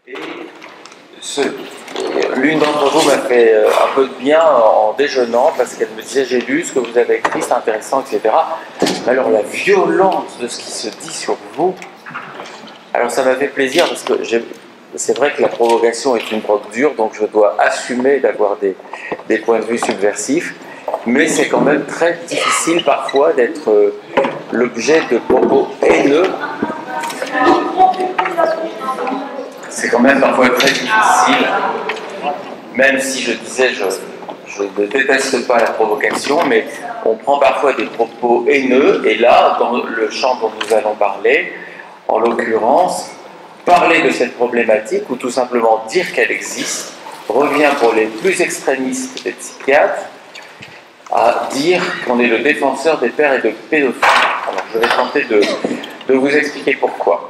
Et l'une d'entre vous m'a fait un peu de bien en déjeunant parce qu'elle me disait: j'ai lu ce que vous avez écrit, c'est intéressant, etc. Alors la violence de ce qui se dit sur vous, alors ça m'a fait plaisir parce que c'est vrai que la provocation est une drogue dure, donc je dois assumer d'avoir des points de vue subversifs, mais c'est quand même très difficile parfois d'être l'objet de propos haineux. C'est quand même parfois très difficile, même si je disais je ne déteste pas la provocation, mais on prend parfois des propos haineux, et là, dans le champ dont nous allons parler, en l'occurrence, parler de cette problématique, ou tout simplement dire qu'elle existe, revient pour les plus extrémistes des psychiatres à dire qu'on est le défenseur des pères et de pédophiles. Alors je vais tenter de vous expliquer pourquoi.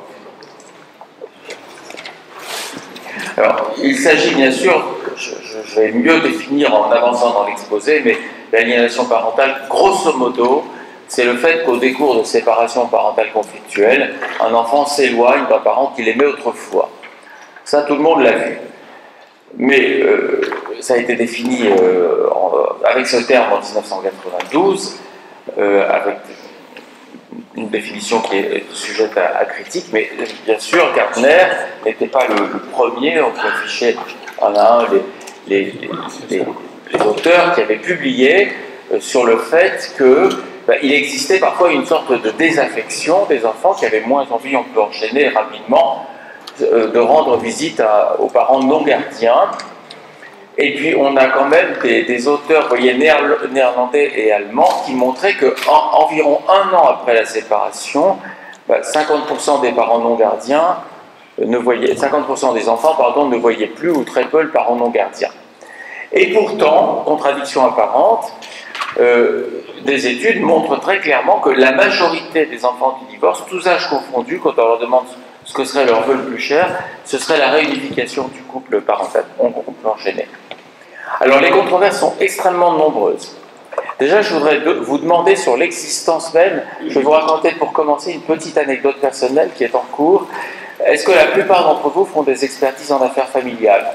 Alors, il s'agit bien sûr, je vais mieux définir en avançant dans l'exposé, mais l'aliénation parentale, grosso modo, c'est le fait qu'au décours de séparation parentale conflictuelle, un enfant s'éloigne d'un parent qu'il aimait autrefois. Ça, tout le monde l'a vu. Mais ça a été défini avec ce terme en 1992, avec une définition qui est sujette à critique, mais bien sûr, Gardner n'était pas le premier. On peut afficher un à un les auteurs qui avaient publié sur le fait qu'il existait parfois une sorte de désaffection des enfants qui avaient moins envie, on peut enchaîner rapidement, de rendre visite aux parents non gardiens. Et puis on a quand même des auteurs, vous voyez, néerlandais et allemands, qui montraient qu'environ un an après la séparation, 50% des parents non gardiens 50% des enfants, ne voyaient plus ou très peu le parent non gardien. Et pourtant, contradiction apparente, des études montrent très clairement que la majorité des enfants qui divorcent, tous âges confondus, quand on leur demande ce que serait leur vœu le plus cher, ce serait la réunification du couple parental. On peut enchaîner. Alors les controverses sont extrêmement nombreuses. Déjà, je voudrais vous demander sur l'existence même. Je vais vous raconter pour commencer une petite anecdote personnelle qui est en cours. Est-ce que la plupart d'entre vous font des expertises en affaires familiales?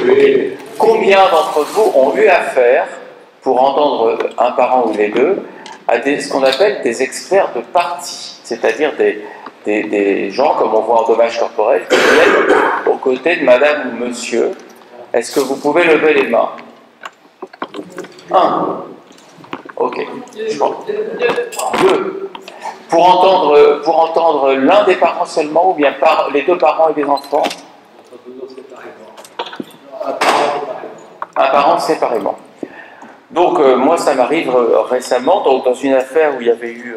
Oui. Combien d'entre vous ont eu affaire, pour entendre un parent ou les deux, à ce qu'on appelle des experts de partie, c'est-à-dire des gens, comme on voit en dommages corporels, qui viennent aux côtés de madame ou monsieur? Est-ce que vous pouvez lever les mains? Un. Ok. Deux. Pour entendre l'un des parents seulement, ou bien les deux parents et des enfants? Un parent séparément. Donc, moi, ça m'arrive récemment, dans une affaire où il y avait eu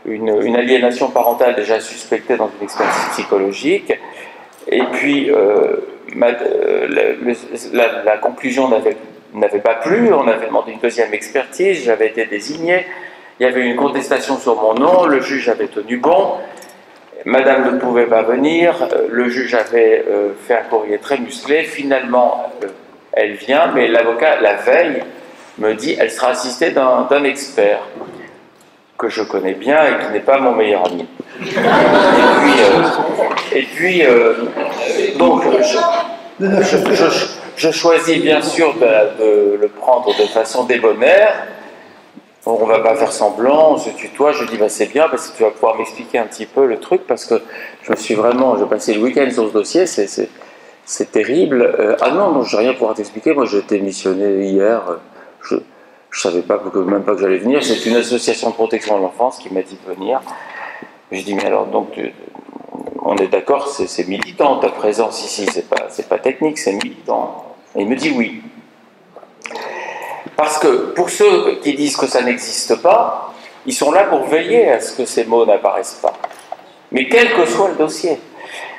une aliénation parentale déjà suspectée dans une expertise psychologique, et puis la conclusion n'avait pas plu. On avait demandé une deuxième expertise, j'avais été désigné, il y avait une contestation sur mon nom, le juge avait tenu bon, madame ne pouvait pas venir, le juge avait fait un courrier très musclé, finalement elle vient, mais l'avocat, la veille, me dit elle sera assistée d'un expert que je connais bien et qui n'est pas mon meilleur ami. Donc je choisis bien sûr de le prendre de façon débonnaire. On ne va pas faire semblant, on se tutoie, je dis c'est bien parce que tu vas pouvoir m'expliquer un petit peu le truc, parce que je passais le week-end sur ce dossier, c'est terrible. Ah non, je n'ai rien à pouvoir t'expliquer, moi j'ai été missionné hier, je ne savais même pas que j'allais venir, c'est une association de protection de l'enfance qui m'a dit de venir. Je dis mais alors donc on est d'accord, c'est militant ta présence ici, c'est pas technique, c'est militant. Et il me dit oui. Parce que pour ceux qui disent que ça n'existe pas, ils sont là pour veiller à ce que ces mots n'apparaissent pas. Mais quel que soit le dossier.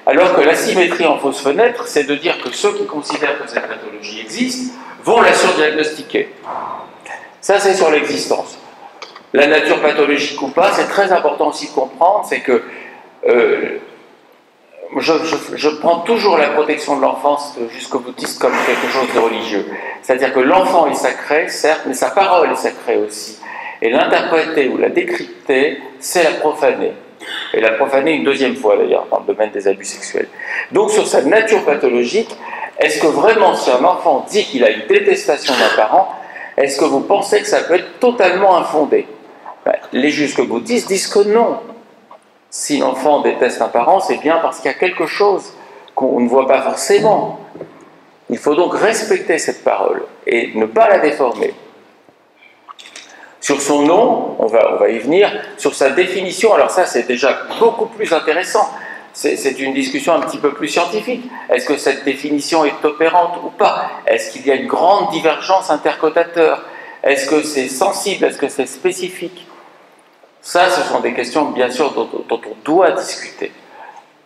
Alors que la symétrie en fausse fenêtre, c'est de dire que ceux qui considèrent que cette pathologie existe vont la surdiagnostiquer. Ça, c'est sur l'existence. La nature pathologique ou pas, c'est très important aussi de comprendre, c'est que je prends toujours la protection de l'enfance jusqu'au boutiste comme quelque chose de religieux. C'est-à-dire que l'enfant est sacré, certes, mais sa parole est sacrée aussi. Et l'interpréter ou la décrypter, c'est la profaner. Et l'a profané une deuxième fois d'ailleurs, dans le domaine des abus sexuels. Donc sur sa nature pathologique, est-ce que vraiment si un enfant dit qu'il a une détestation d'un parent, est-ce que vous pensez que ça peut être totalement infondé? Les jusque-bouddhistes disent que non. Si l'enfant déteste un parent, c'est bien parce qu'il y a quelque chose qu'on ne voit pas forcément. Il faut donc respecter cette parole et ne pas la déformer. Sur son nom, on va y venir, sur sa définition, alors ça c'est déjà beaucoup plus intéressant. C'est une discussion un petit peu plus scientifique. Est-ce que cette définition est opérante ou pas? Est-ce qu'il y a une grande divergence intercotateur? Est-ce que c'est sensible? Est-ce que c'est spécifique? Ça, ce sont des questions, bien sûr, dont on doit discuter.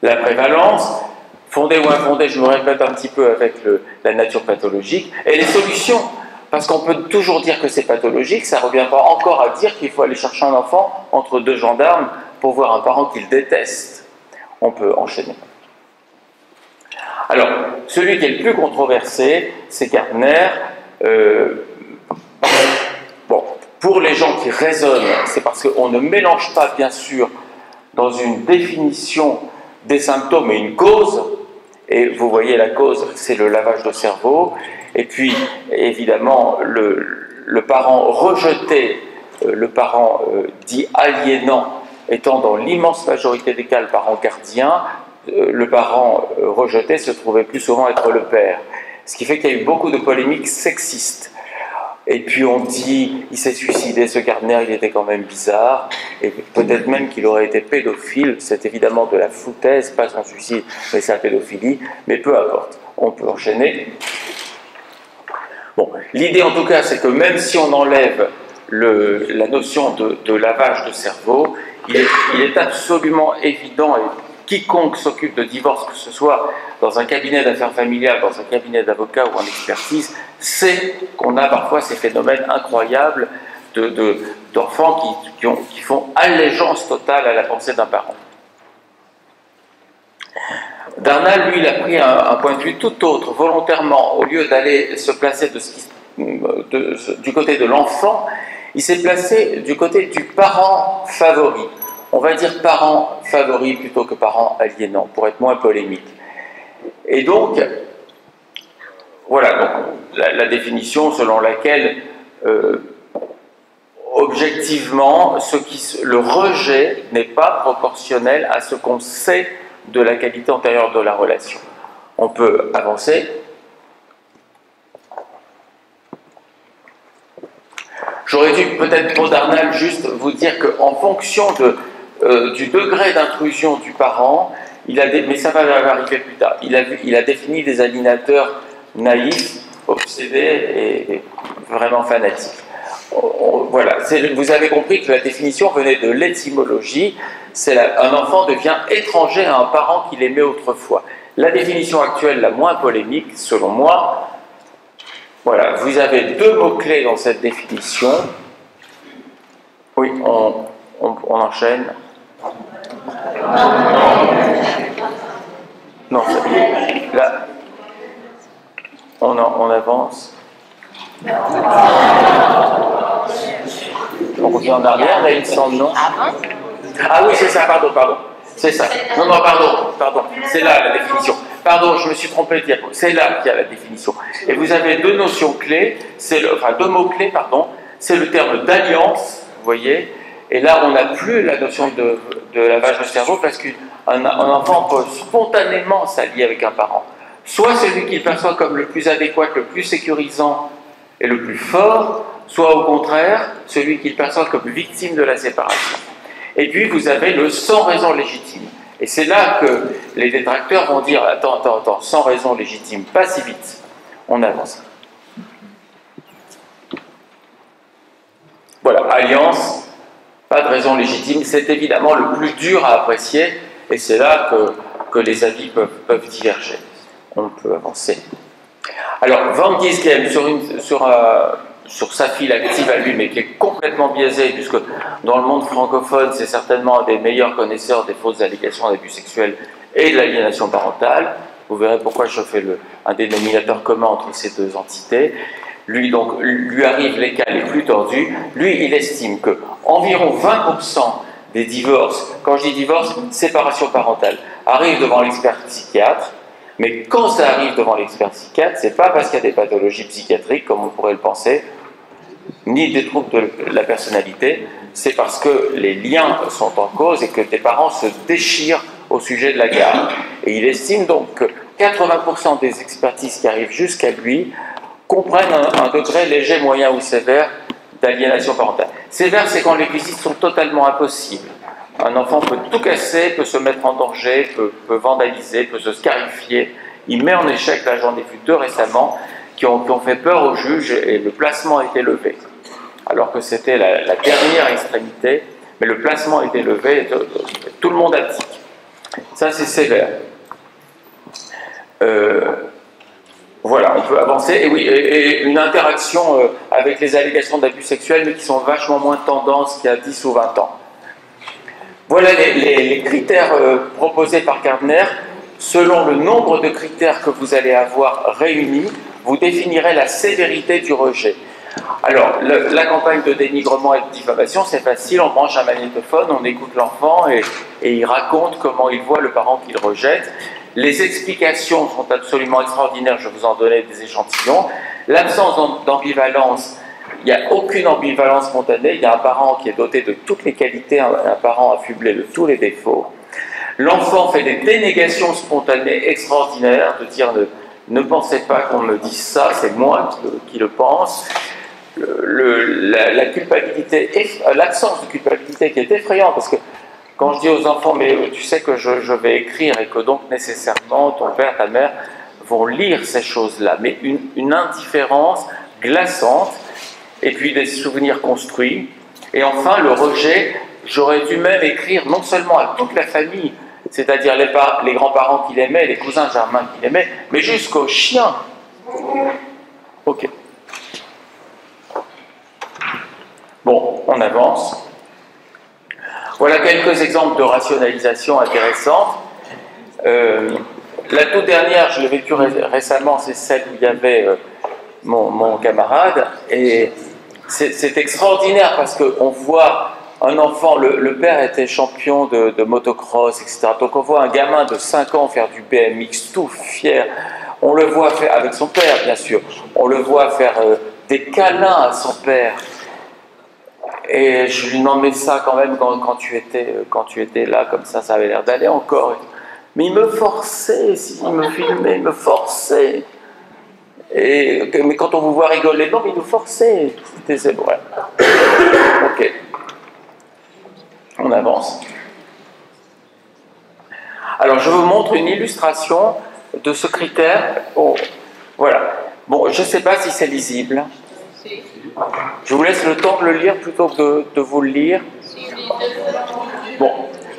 La prévalence, fondée ou infondée, je me répète un petit peu avec la nature pathologique, et les solutions. Parce qu'on peut toujours dire que c'est pathologique, ça ne revient pas encore à dire qu'il faut aller chercher un enfant entre deux gendarmes pour voir un parent qu'il déteste. On peut enchaîner. Alors, celui qui est le plus controversé, c'est Gardner. Pour les gens qui raisonnent, c'est parce qu'on ne mélange pas, bien sûr, dans une définition des symptômes et une cause. Et vous voyez, la cause, c'est le lavage de cerveau. Et puis, évidemment, le parent rejeté, le parent dit aliénant, étant dans l'immense majorité des cas le parent gardien, le parent rejeté se trouvait plus souvent être le père. Ce qui fait qu'il y a eu beaucoup de polémiques sexistes. Et puis on dit, il s'est suicidé, ce Gardner, il était quand même bizarre, et peut-être même qu'il aurait été pédophile. C'est évidemment de la foutaise, pas son suicide, mais sa pédophilie, mais peu importe, on peut enchaîner. Bon, l'idée en tout cas, c'est que même si on enlève la notion de lavage de cerveau, il est absolument évident, et quiconque s'occupe de divorce, que ce soit dans un cabinet d'affaires familiales, dans un cabinet d'avocats ou en expertise, sait qu'on a parfois ces phénomènes incroyables d'enfants qui font allégeance totale à la pensée d'un parent. Darnall, lui, il a pris un point de vue tout autre, volontairement. Au lieu d'aller se placer du côté de l'enfant, il s'est placé du côté du parent favori. On va dire parent favori plutôt que parent aliénant, pour être moins polémique. Et donc, voilà donc, la définition selon laquelle, objectivement, le rejet n'est pas proportionnel à ce qu'on sait de la qualité antérieure de la relation. On peut avancer. J'aurais dû peut-être pour Darnall juste vous dire qu'en fonction du degré d'intrusion du parent, mais ça va arriver plus tard, il a défini des aliénateurs naïfs, obsédés et vraiment fanatiques. Voilà, vous avez compris que la définition venait de l'étymologie. Un enfant devient étranger à un parent qu'il aimait autrefois. La définition actuelle, la moins polémique, selon moi, voilà, vous avez deux mots-clés dans cette définition. Oui, on enchaîne. Non, là, on avance. On revient en arrière, là, il semble, non? Ah oui, c'est ça, pardon. C'est ça. Non, pardon. C'est là la définition. Pardon, je me suis trompé de dire. C'est là qu'il y a la définition. Et vous avez deux notions clés, deux mots-clés, pardon. C'est le terme d'alliance, vous voyez. Et là, on n'a plus la notion de lavage de cerveau parce qu'un enfant peut spontanément s'allier avec un parent. Soit celui qu'il perçoit comme le plus adéquat, le plus sécurisant et le plus fort, soit au contraire, celui qu'il perçoit comme victime de la séparation. Et puis, vous avez le sans raison légitime. Et c'est là que les détracteurs vont dire « Attends, sans raison légitime, pas si vite. » On avance. Voilà, alliance, pas de raison légitime. C'est évidemment le plus dur à apprécier, et c'est là que les avis peuvent diverger. On peut avancer. Alors, Van Gisgem, sur sa file active à lui, mais qui est complètement biaisée, puisque dans le monde francophone, c'est certainement un des meilleurs connaisseurs des fausses allégations d'abus sexuels et de l'aliénation parentale. Vous verrez pourquoi je fais un dénominateur commun entre ces deux entités. Lui arrivent les cas les plus tordus. Lui, il estime que environ 20% des divorces. Quand je dis divorce, séparation parentale, arrive devant l'expert psychiatre, mais quand ça arrive devant l'expert psychiatre, c'est pas parce qu'il y a des pathologies psychiatriques, comme on pourrait le penser, ni des troubles de la personnalité, c'est parce que les liens sont en cause et que des parents se déchirent au sujet de la garde. Et il estime donc que 80% des expertises qui arrivent jusqu'à lui comprennent un degré léger, moyen ou sévère d'aliénation parentale. Sévère, c'est quand les visites sont totalement impossibles. Un enfant peut tout casser, peut se mettre en danger, peut vandaliser, peut se scarifier. Il met en échec, là j'en ai vu 2 récemment, qui ont fait peur au juge et le placement a été levé. Alors que c'était la dernière extrémité, mais le placement a été levé et tout le monde a dit. Ça c'est sévère. Voilà, on peut avancer. Et oui, et une interaction avec les allégations d'abus sexuels, mais qui sont vachement moins tendance qu'il y a 10 ou 20 ans. Voilà les critères proposés par Gardner. Selon le nombre de critères que vous allez avoir réunis, vous définirez la sévérité du rejet. Alors, la campagne de dénigrement et de diffamation, c'est facile, on branche un magnétophone, on écoute l'enfant et il raconte comment il voit le parent qu'il rejette. Les explications sont absolument extraordinaires, je vous en donnais des échantillons. L'absence d'ambivalence, il n'y a aucune ambivalence spontanée, il y a un parent qui est doté de toutes les qualités, un parent affublé de tous les défauts. L'enfant fait des dénégations spontanées extraordinaires, de dire ne pensez pas qu'on me dise ça, c'est moi qui le pense. La culpabilité, l'absence de culpabilité qui est effrayante, parce que quand je dis aux enfants, mais tu sais que je vais écrire et que donc nécessairement ton père, ta mère vont lire ces choses-là, mais une indifférence glaçante, et puis des souvenirs construits, et enfin le rejet, j'aurais dû même écrire non seulement à toute la famille, c'est-à-dire les grands-parents qu'il aimait, les cousins germains qu'il aimait, mais jusqu'aux chiens. Ok. Bon, on avance. Voilà quelques exemples de rationalisation intéressantes. La toute dernière, je l'ai vécue récemment, c'est celle où il y avait mon camarade, et c'est extraordinaire parce qu'on voit un enfant, le père était champion de motocross, etc. Donc on voit un gamin de 5 ans faire du BMX tout fier. On le voit faire, avec son père bien sûr, on le voit faire des câlins à son père. Et je lui demande, mais ça quand même, quand tu étais là, comme ça avait l'air d'aller encore. Mais il me forçait, il me filmait, il me forçait. Mais quand on vous voit rigoler, non, mais il nous forçait. C'est vrai. Ok. On avance. Alors, je vous montre une illustration de ce critère. Oh, voilà. Bon, je ne sais pas si c'est lisible. Je vous laisse le temps de le lire plutôt que de vous le lire. Bon,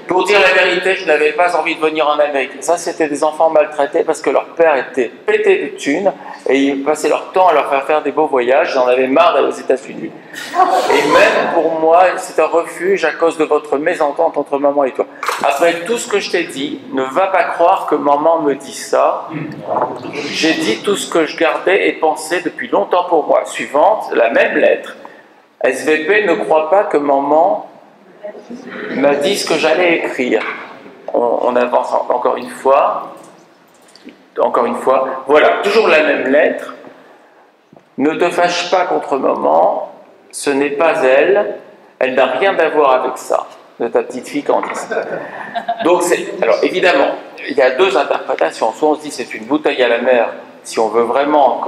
pour dire la vérité, je n'avais pas envie de venir en Amérique. Ça, c'était des enfants maltraités parce que leur père était pété de thunes et ils passaient leur temps à leur faire des beaux voyages. J'en avais marre d'aller aux États-Unis. Et même pour moi, c'est un refuge à cause de votre mésentente entre maman et toi. Après tout ce que je t'ai dit, ne va pas croire que maman me dit ça. J'ai dit tout ce que je gardais et pensais depuis longtemps pour moi. Suivante, la même lettre. SVP ne croit pas que maman m'a dit ce que j'allais écrire. On avance encore une fois. Encore une fois. Voilà, toujours la même lettre. Ne te fâche pas contre maman. Ce n'est pas elle. Elle n'a rien à voir avec ça. De ta petite fille Candice. Donc, alors évidemment, il y a 2 interprétations. Soit on se dit c'est une bouteille à la mer, si on veut vraiment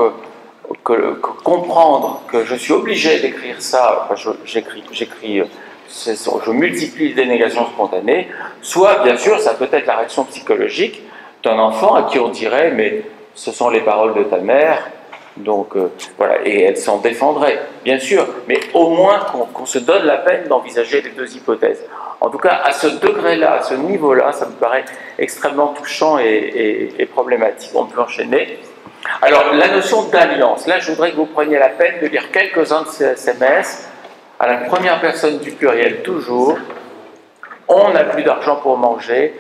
comprendre que je suis obligé d'écrire ça, je multiplie les dénégations spontanées, soit bien sûr ça peut être la réaction psychologique d'un enfant à qui on dirait mais ce sont les paroles de ta mère, donc voilà, et elle s'en défendrait, bien sûr, mais au moins qu'on se donne la peine d'envisager les 2 hypothèses. En tout cas, à ce degré-là, à ce niveau-là, ça me paraît extrêmement touchant et problématique. On peut enchaîner. Alors, la notion d'alliance. Là, je voudrais que vous preniez la peine de lire quelques-uns de ces SMS à la première personne du pluriel, toujours. On n'a plus d'argent pour manger.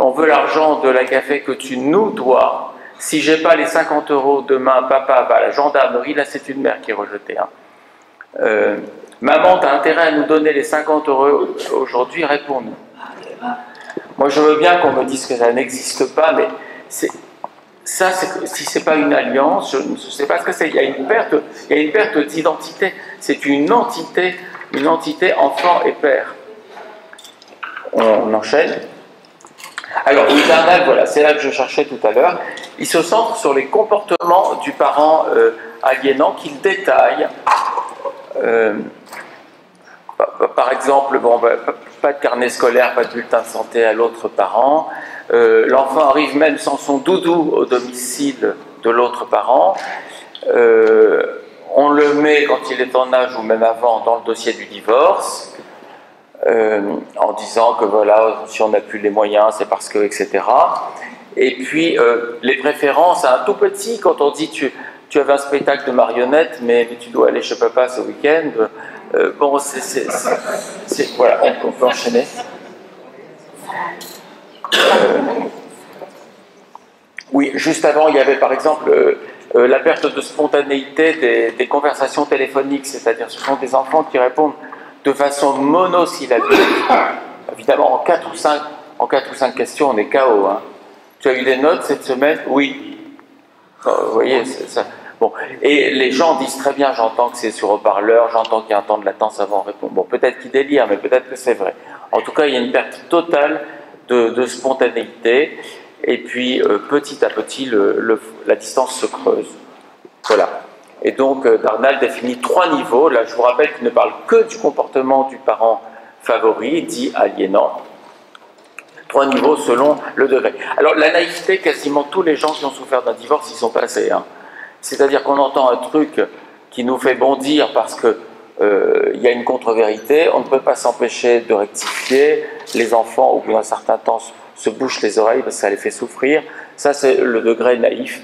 On veut l'argent de la café que tu nous dois. Si j'ai pas les 50 € demain, papa va à la gendarmerie. Là, c'est une mère qui est rejetée. Maman, t'as intérêt à nous donner les 50 € aujourd'hui, réponds-nous. Moi, je veux bien qu'on me dise que ça n'existe pas, mais si c'est pas une alliance, je ne sais pas ce que c'est. Il y a une perte d'identité. C'est une entité enfant et père. On enchaîne. Alors, oui, Darnall, voilà, c'est là que je cherchais tout à l'heure. Il se centre sur les comportements du parent aliénant qu'il détaille. Par exemple, pas de carnet scolaire, pas de bulletin de santé à l'autre parent. L'enfant arrive même sans son doudou au domicile de l'autre parent. On le met, quand il est en âge ou même avant, dans le dossier du divorce, en disant que voilà, si on n'a plus les moyens, c'est parce que, etc. Et puis, les préférences à un tout petit, quand on dit tu avais un spectacle de marionnettes, mais tu dois aller chez papa ce week-end. Bon, voilà, on peut enchaîner. Oui, juste avant, il y avait par exemple la perte de spontanéité des conversations téléphoniques, c'est-à-dire ce sont des enfants qui répondent de façon monosyllabique. Évidemment, en 4 ou 5 questions, on est KO. Hein. Tu as eu des notes cette semaine? Oui. Vous voyez, c'est ça. Bon, et les gens disent très bien, j'entends que c'est sur haut-parleur, j'entends qu'il y a un temps de latence avant de répondre. Bon, peut-être qu'ils délirent, mais peut-être que c'est vrai. En tout cas, il y a une perte totale de spontanéité, et puis petit à petit, la distance se creuse. Voilà. Et donc, Darnall définit 3 niveaux. Là, je vous rappelle qu'il ne parle que du comportement du parent favori, dit aliénant. 3 niveaux selon le degré. Alors, la naïveté, quasiment tous les gens qui ont souffert d'un divorce y sont passés. Hein. C'est-à-dire qu'on entend un truc qui nous fait bondir parce qu'il y a une contre-vérité, on ne peut pas s'empêcher de rectifier. Les enfants, au bout d'un certain temps, se bouchent les oreilles parce que ça les fait souffrir. Ça, c'est le degré naïf.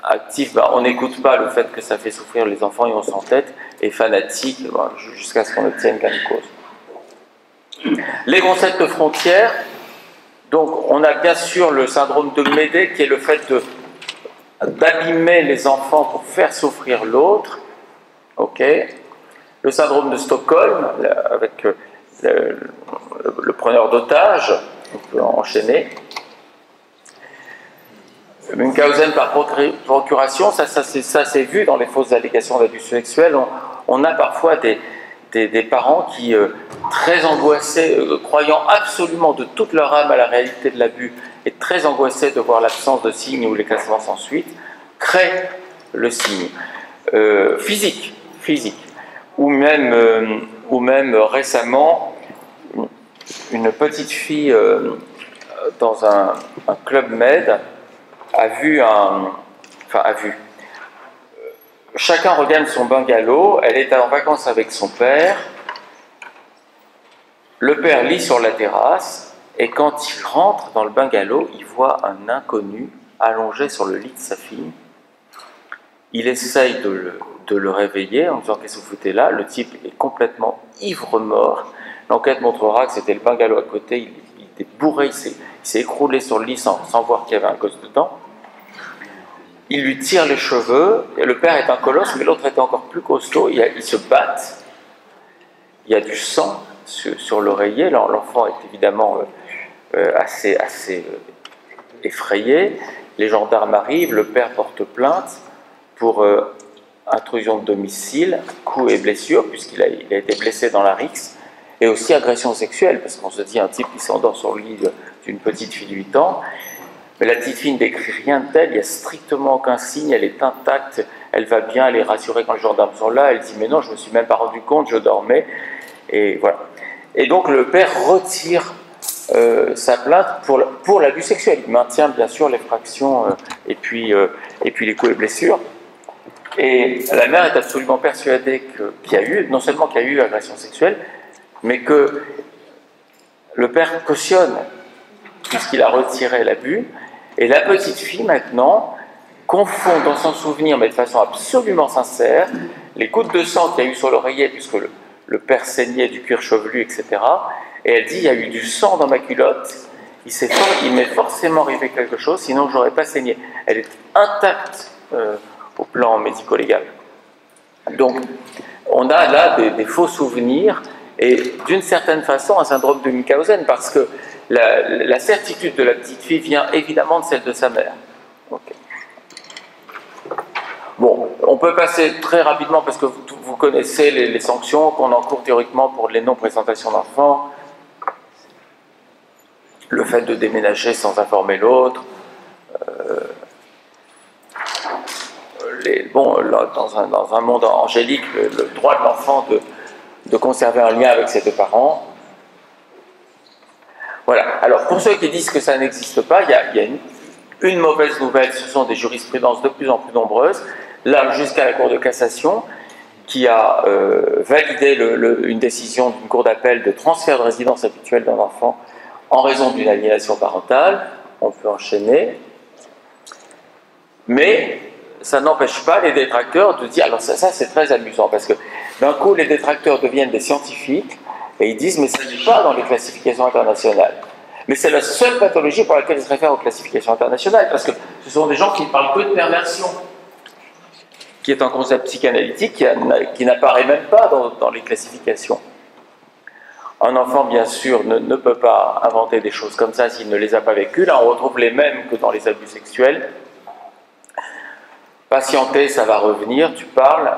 Actif, on n'écoute pas le fait que ça fait souffrir les enfants et on s'entête. Et fanatique, jusqu'à ce qu'on obtienne gain de cause. Les concepts de frontières. Donc, on a bien sûr le syndrome de Médée, qui est le fait d'abîmer les enfants pour faire souffrir l'autre. Ok. Le syndrome de Stockholm, avec le preneur d'otages, on peut enchaîner. Munchausen par procuration, ça c'est vu dans les fausses allégations d'abus sexuels. On a parfois des parents qui, très angoissés, croyant absolument de toute leur âme à la réalité de l'abus, et très angoissés de voir l'absence de signe ou l'éclatement sans suite, créent le signe physique, ou même récemment, une petite fille dans un club med a vu chacun regagne son bungalow, elle est en vacances avec son père, le père lit sur la terrasse, et quand il rentre dans le bungalow, il voit un inconnu allongé sur le lit de sa fille. Il essaye de le réveiller en disant « Qu'est-ce que vous foutez là ?» Le type est complètement ivre-mort. L'enquête montrera que c'était le bungalow à côté, il était bourré, il s'est écroulé sur le lit sans voir qu'il y avait un gosse dedans. Il lui tire les cheveux, et le père est un colosse, mais l'autre était encore plus costaud, ils se battent, il y a du sang sur l'oreiller, l'enfant est évidemment assez effrayé, les gendarmes arrivent, le père porte plainte pour intrusion de domicile, coups et blessures, puisqu'il a été blessé dans la rixe, et aussi agression sexuelle, parce qu'on se dit un type qui s'endort sur le lit d'une petite fille de 8 ans, mais la petite fille ne décrit rien de tel, il n'y a strictement aucun signe, elle est intacte, elle va bien, elle est rassurée quand les gendarmes sont là, elle dit « mais non, je ne me suis même pas rendu compte, je dormais », et voilà. Et donc le père retire sa plainte pour l'abus sexuel, il maintient bien sûr l'effraction et puis les coups et blessures, et la mère est absolument persuadée qu'il y a eu, non seulement qu'il y a eu agression sexuelle, mais que le père cautionne, puisqu'il a retiré l'abus, et la petite fille, maintenant, confond dans son souvenir, mais de façon absolument sincère, les gouttes de sang qu'il y a eu sur l'oreiller, puisque le père saignait du cuir chevelu, etc. Et elle dit, il y a eu du sang dans ma culotte, il m'est forcément arrivé quelque chose, sinon je n'aurais pas saigné. Elle est intacte au plan médico-légal. Donc, on a là des faux souvenirs et d'une certaine façon un syndrome de Munchausen, parce que la certitude de la petite fille vient évidemment de celle de sa mère. Okay. Bon, on peut passer très rapidement parce que vous connaissez les sanctions qu'on encourt théoriquement pour les non-présentations d'enfants, le fait de déménager sans informer l'autre. Bon, là, dans un monde angélique, le droit de l'enfant de conserver un lien avec ses deux parents. Voilà. Alors, pour ceux qui disent que ça n'existe pas, il y a une mauvaise nouvelle, ce sont des jurisprudences de plus en plus nombreuses, là jusqu'à la Cour de cassation, qui a validé une décision d'une cour d'appel de transfert de résidence habituelle d'un enfant en raison d'une aliénation parentale. On peut enchaîner. Mais ça n'empêche pas les détracteurs de dire... Alors ça c'est très amusant, parce que d'un coup, les détracteurs deviennent des scientifiques, et ils disent, mais ça n'est pas dans les classifications internationales. Mais c'est la seule pathologie pour laquelle ils se réfèrent aux classifications internationales, parce que ce sont des gens qui ne parlent que de perversion, qui est un concept psychanalytique qui n'apparaît même pas dans les classifications. Un enfant, bien sûr, ne peut pas inventer des choses comme ça s'il ne les a pas vécues. Là, on retrouve les mêmes que dans les abus sexuels. Patienter, ça va revenir, tu parles.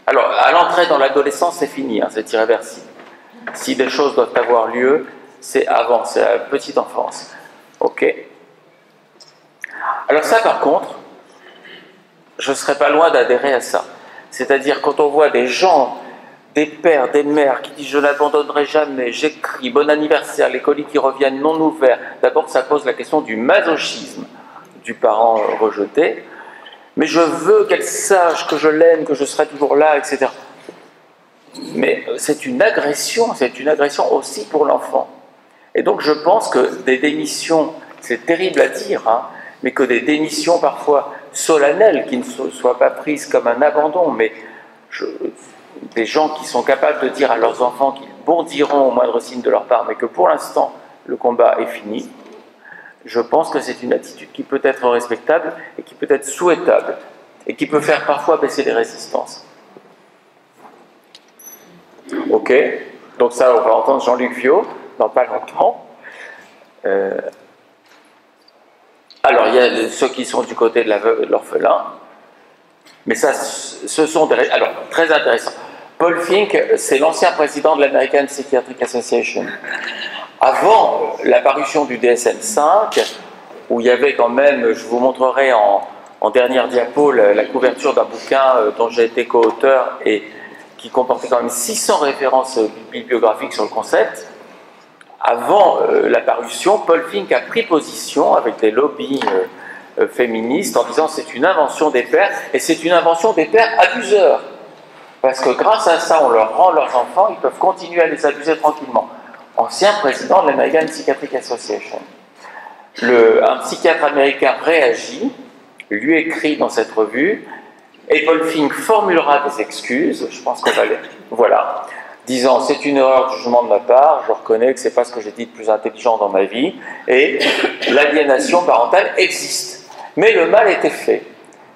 Alors, à l'entrée dans l'adolescence, c'est fini, hein, c'est irréversible. Si des choses doivent avoir lieu, c'est avant, c'est à la petite enfance. Ok. Alors ça, par contre, je ne serais pas loin d'adhérer à ça. C'est-à-dire, quand on voit des gens, des pères, des mères qui disent « je n'abandonnerai jamais, j'écris, bon anniversaire, les colis qui reviennent non ouverts », d'abord, ça pose la question du masochisme du parent rejeté, mais je veux qu'elle sache que je l'aime, que je serai toujours là, etc. Mais c'est une agression aussi pour l'enfant. Et donc je pense que des démissions, c'est terrible à dire, hein, mais que des démissions parfois solennelles, qui ne soient pas prises comme un abandon, mais des gens qui sont capables de dire à leurs enfants qu'ils bondiront au moindre signe de leur part, mais que pour l'instant, le combat est fini, je pense que c'est une attitude qui peut être respectable et qui peut être souhaitable et qui peut faire parfois baisser les résistances. Ok, donc ça, on va entendre Jean-Luc Viaud dans pas longtemps. Alors, il y a ceux qui sont du côté de l'orphelin, mais ça, ce sont des... Alors, très intéressant. Paul Fink, c'est l'ancien président de l'American Psychiatric Association. Avant la parution du DSM-5, où il y avait quand même, je vous montrerai en dernière diapo, la couverture d'un bouquin dont j'ai été co-auteur et qui comportait quand même 600 références bibliographiques sur le concept. Avant la parution, Paul Fink a pris position avec des lobbies féministes en disant c'est une invention des pères, et c'est une invention des pères abuseurs. Parce que grâce à ça, on leur rend leurs enfants, ils peuvent continuer à les abuser tranquillement. Ancien président de l'American Psychiatric Association. Un psychiatre américain réagit, lui écrit dans cette revue, et Paul Fink formulera des excuses, je pense qu'on va les... Voilà, disant c'est une erreur de jugement de ma part, je reconnais que c'est pas ce que j'ai dit de plus intelligent dans ma vie, et l'aliénation parentale existe. Mais le mal était fait.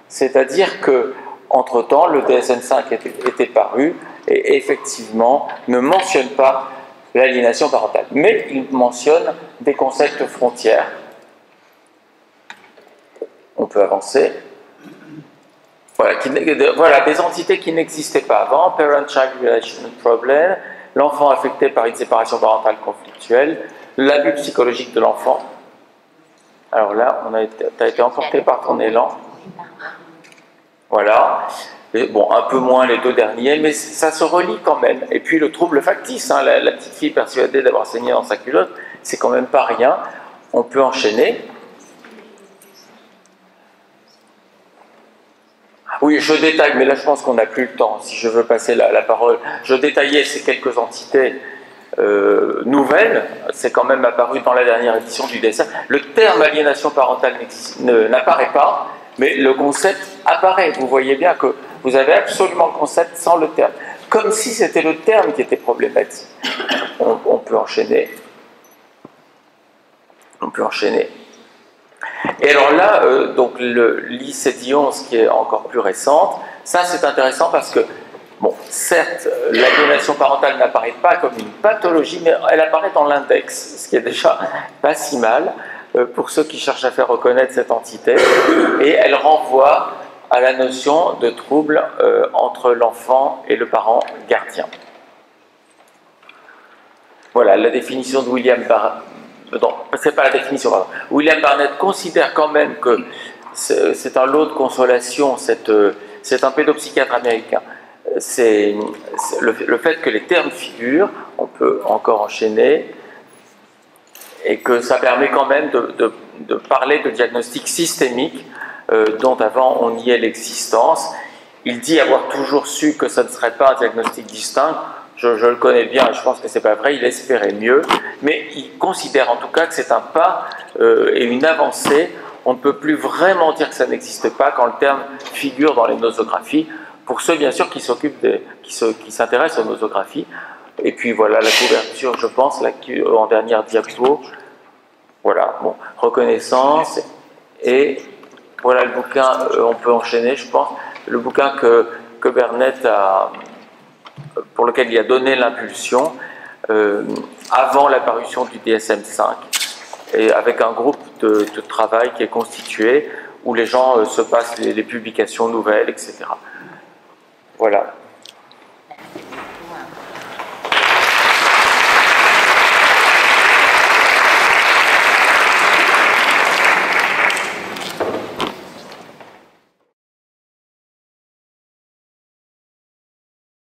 C'est-à-dire que, entre-temps, le DSM-5 était paru, et effectivement ne mentionne pas l'aliénation parentale. Mais il mentionne des concepts frontières. On peut avancer. Voilà, des entités qui n'existaient pas avant. Parent-child relation problem, l'enfant affecté par une séparation parentale conflictuelle, l'abus psychologique de l'enfant. Alors là, tu as été emporté par ton élan. Voilà. Et bon, un peu moins les deux derniers, mais ça se relie quand même. Et puis le trouble factice, hein, la petite fille persuadée d'avoir saigné dans sa culotte, c'est quand même pas rien. On peut enchaîner. Oui, je détaille, mais là je pense qu'on n'a plus le temps, si je veux passer la parole. Je détaillais ces quelques entités nouvelles, c'est quand même apparu dans la dernière édition du DSM. Le terme aliénation parentale n'apparaît pas, mais le concept apparaît. Vous voyez bien que vous avez absolument le concept sans le terme. Comme si c'était le terme qui était problématique. On peut enchaîner. On peut enchaîner. Et alors là, donc l'ICD-11 qui est encore plus récente, ça c'est intéressant parce que Bon, certes, l'aliénation parentale n'apparaît pas comme une pathologie, mais elle apparaît dans l'index, ce qui est déjà pas si mal pour ceux qui cherchent à faire reconnaître cette entité, et elle renvoie à la notion de trouble entre l'enfant et le parent gardien. Voilà, la définition de William Barnett. Non, c'est pas la définition, pardon. William Barnett considère quand même que c'est un lot de consolation, c'est un pédopsychiatre américain. C'est le fait que les termes figurent, on peut encore enchaîner, et que ça permet quand même de parler de diagnostic systémique dont avant on niait l'existence. Il dit avoir toujours su que ça ne serait pas un diagnostic distinct. Je le connais bien, je pense que c'est pas vrai, il espérait mieux, mais il considère en tout cas que c'est un pas et une avancée. On ne peut plus vraiment dire que ça n'existe pas quand le terme figure dans les nosographies, pour ceux bien sûr qui s'intéressent aux nosographies. Et puis voilà la couverture, je pense, là, en dernière diapo. Voilà, bon, reconnaissance, et voilà le bouquin, on peut enchaîner, je pense, le bouquin que Barnett pour lequel il a donné l'impulsion avant l'apparition du DSM-5, et avec un groupe de travail qui est constitué, où les gens se passent les publications nouvelles, etc. Voilà.